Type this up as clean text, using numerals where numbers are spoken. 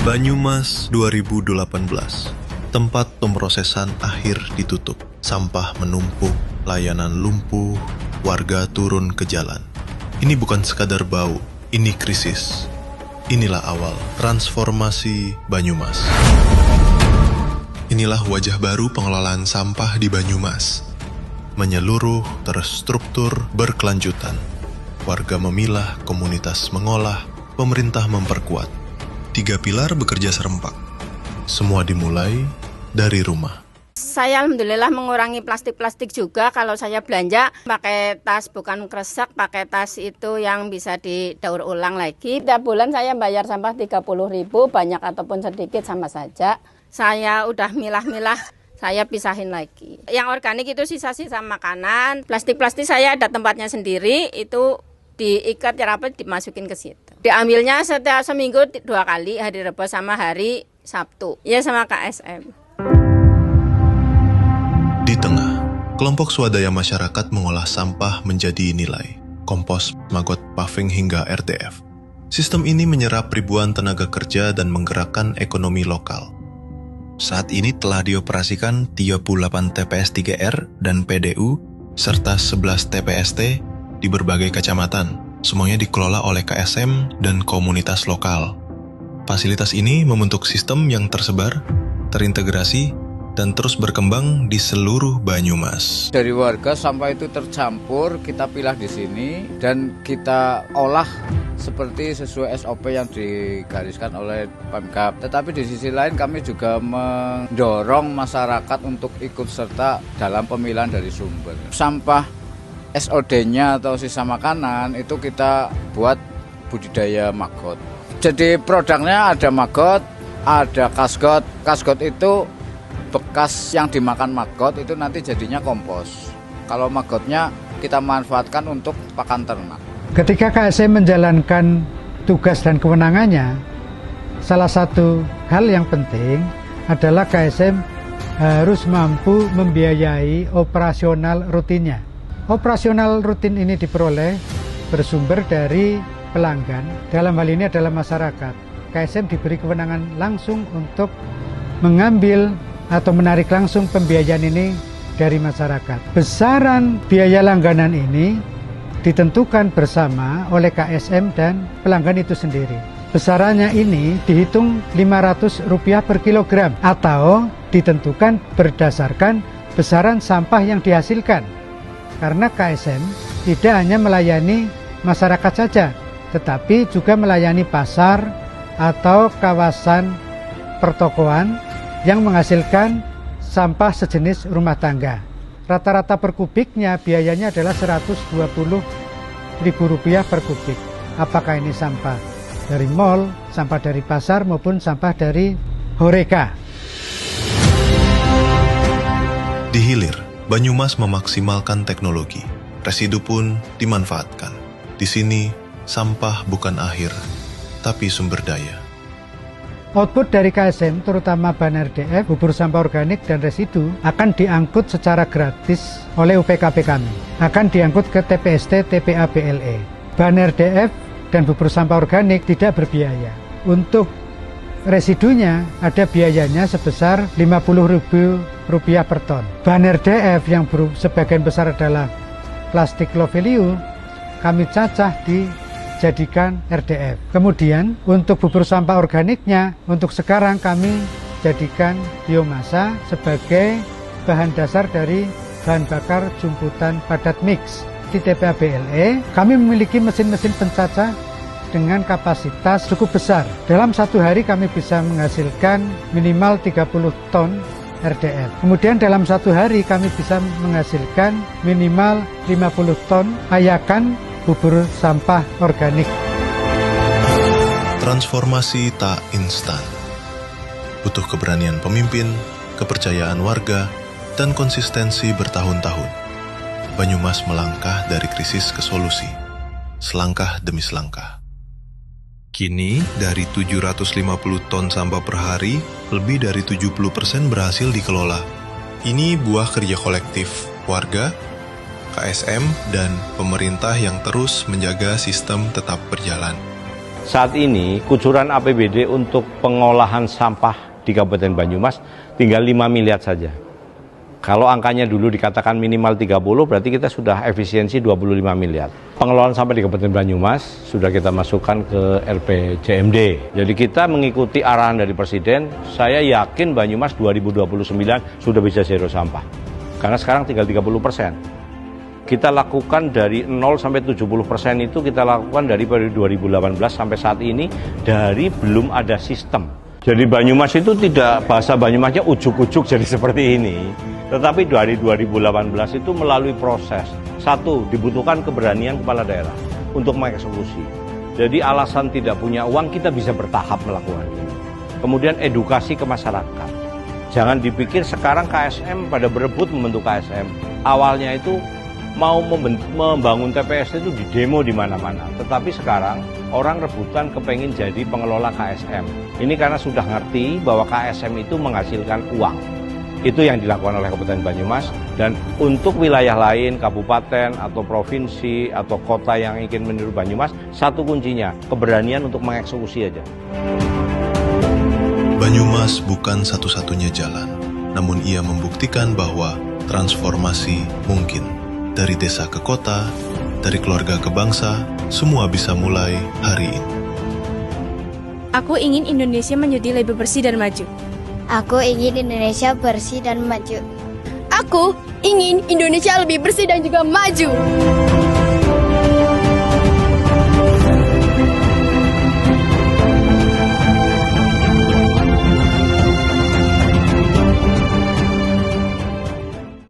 Banyumas 2018. Tempat pemrosesan akhir ditutup. Sampah menumpuk, layanan lumpuh, warga turun ke jalan. Ini bukan sekadar bau, ini krisis. Inilah awal transformasi Banyumas. Inilah wajah baru pengelolaan sampah di Banyumas. Menyeluruh, terstruktur, berkelanjutan. Warga memilah, komunitas mengolah, pemerintah memperkuat. 3 pilar bekerja serempak. Semua dimulai dari rumah. Saya alhamdulillah mengurangi plastik-plastik juga. Kalau saya belanja pakai tas bukan kresek, pakai tas itu yang bisa didaur ulang lagi. Tiap bulan saya bayar sampah 30.000, banyak ataupun sedikit sama saja. Saya udah milah-milah, saya pisahin lagi. Yang organik itu sisa-sisa makanan. Plastik-plastik saya ada tempatnya sendiri, itu diikat rapat dimasukin ke situ. Diambilnya setiap seminggu 2 kali, hari Rebo sama hari Sabtu. Ya sama KSM. Di tengah, kelompok swadaya masyarakat mengolah sampah menjadi nilai, kompos, maggot paving hingga RDF. Sistem ini menyerap ribuan tenaga kerja dan menggerakkan ekonomi lokal. Saat ini telah dioperasikan 38 TPS 3R dan PDU, serta 11 TPST di berbagai kecamatan. Semuanya dikelola oleh KSM dan komunitas lokal. Fasilitas ini membentuk sistem yang tersebar, terintegrasi, dan terus berkembang di seluruh Banyumas. Dari warga sampah itu tercampur, kita pilah di sini dan kita olah seperti sesuai SOP yang digariskan oleh Pemkab. Tetapi di sisi lain kami juga mendorong masyarakat untuk ikut serta dalam pemilahan dari sumber. Sampah SOD-nya atau sisa makanan itu kita buat budidaya maggot. Jadi produknya ada maggot, ada kasgot. Kasgot itu bekas yang dimakan maggot itu nanti jadinya kompos. Kalau maggotnya kita manfaatkan untuk pakan ternak. Ketika KSM menjalankan tugas dan kewenangannya, salah satu hal yang penting adalah KSM harus mampu membiayai operasional rutinnya. Operasional rutin ini diperoleh bersumber dari pelanggan, dalam hal ini adalah masyarakat. KSM diberi kewenangan langsung untuk mengambil atau menarik langsung pembiayaan ini dari masyarakat. Besaran biaya langganan ini ditentukan bersama oleh KSM dan pelanggan itu sendiri. Besarannya ini dihitung Rp500 per kilogram atau ditentukan berdasarkan besaran sampah yang dihasilkan. Karena KSM tidak hanya melayani masyarakat saja, tetapi juga melayani pasar atau kawasan pertokoan yang menghasilkan sampah sejenis rumah tangga. Rata-rata per kubiknya biayanya adalah Rp120.000 per kubik. Apakah ini sampah dari mal, sampah dari pasar maupun sampah dari Horeca. Di hilir, Banyumas memaksimalkan teknologi. Residu pun dimanfaatkan. Di sini, sampah bukan akhir, tapi sumber daya. Output dari KSM, terutama bahan RDF, bubur sampah organik, dan residu, akan diangkut secara gratis oleh UPKP kami. Akan diangkut ke TPST, TPA, BLE. Bahan RDF dan bubur sampah organik tidak berbiaya. Untuk residunya ada biayanya sebesar Rp50.000 per ton. Bahan RDF yang sebagian besar adalah plastik low value, kami cacah dijadikan RDF. Kemudian untuk bubur sampah organiknya, untuk sekarang kami jadikan biomasa sebagai bahan dasar dari bahan bakar jumputan padat mix. Di TPA BLE, kami memiliki mesin-mesin pencacah dengan kapasitas cukup besar. Dalam satu hari kami bisa menghasilkan minimal 30 ton RDF. Kemudian dalam satu hari kami bisa menghasilkan minimal 50 ton ayakan bubur sampah organik. Transformasi tak instan. Butuh keberanian pemimpin, kepercayaan warga, dan konsistensi bertahun-tahun. Banyumas melangkah dari krisis ke solusi, selangkah demi selangkah. Kini, dari 750 ton sampah per hari, lebih dari 70% berhasil dikelola. Ini buah kerja kolektif warga, KSM, dan pemerintah yang terus menjaga sistem tetap berjalan. Saat ini kucuran APBD untuk pengolahan sampah di Kabupaten Banyumas tinggal 5 miliar saja. Kalau angkanya dulu dikatakan minimal 30, berarti kita sudah efisiensi 25 miliar. Pengelolaan sampah di Kabupaten Banyumas sudah kita masukkan ke RPJMD. Jadi kita mengikuti arahan dari Presiden, saya yakin Banyumas 2029 sudah bisa zero sampah. Karena sekarang tinggal 30%. Kita lakukan dari 0 sampai 70% itu kita lakukan dari periode 2018 sampai saat ini dari belum ada sistem. Jadi Banyumas itu tidak, bahasa Banyumasnya ujuk-ujuk jadi seperti ini. Tetapi dari 2018 itu melalui proses. Satu, dibutuhkan keberanian kepala daerah untuk mengeksekusi. Jadi alasan tidak punya uang kita bisa bertahap melakukan ini. Kemudian edukasi ke masyarakat. Jangan dipikir sekarang KSM pada berebut membentuk KSM. Awalnya itu mau membangun TPS itu di demo di mana-mana. Tetapi sekarang orang rebutan kepengin jadi pengelola KSM. Ini karena sudah ngerti bahwa KSM itu menghasilkan uang. Itu yang dilakukan oleh Kabupaten Banyumas, dan untuk wilayah lain, kabupaten atau provinsi atau kota yang ingin meniru Banyumas, satu kuncinya, keberanian untuk mengeksekusi aja. Banyumas bukan satu-satunya jalan, namun ia membuktikan bahwa transformasi mungkin. Dari desa ke kota, dari keluarga ke bangsa, semua bisa mulai hari ini. Aku ingin Indonesia menjadi lebih bersih dan maju. Aku ingin Indonesia bersih dan maju. Aku ingin Indonesia lebih bersih dan juga maju.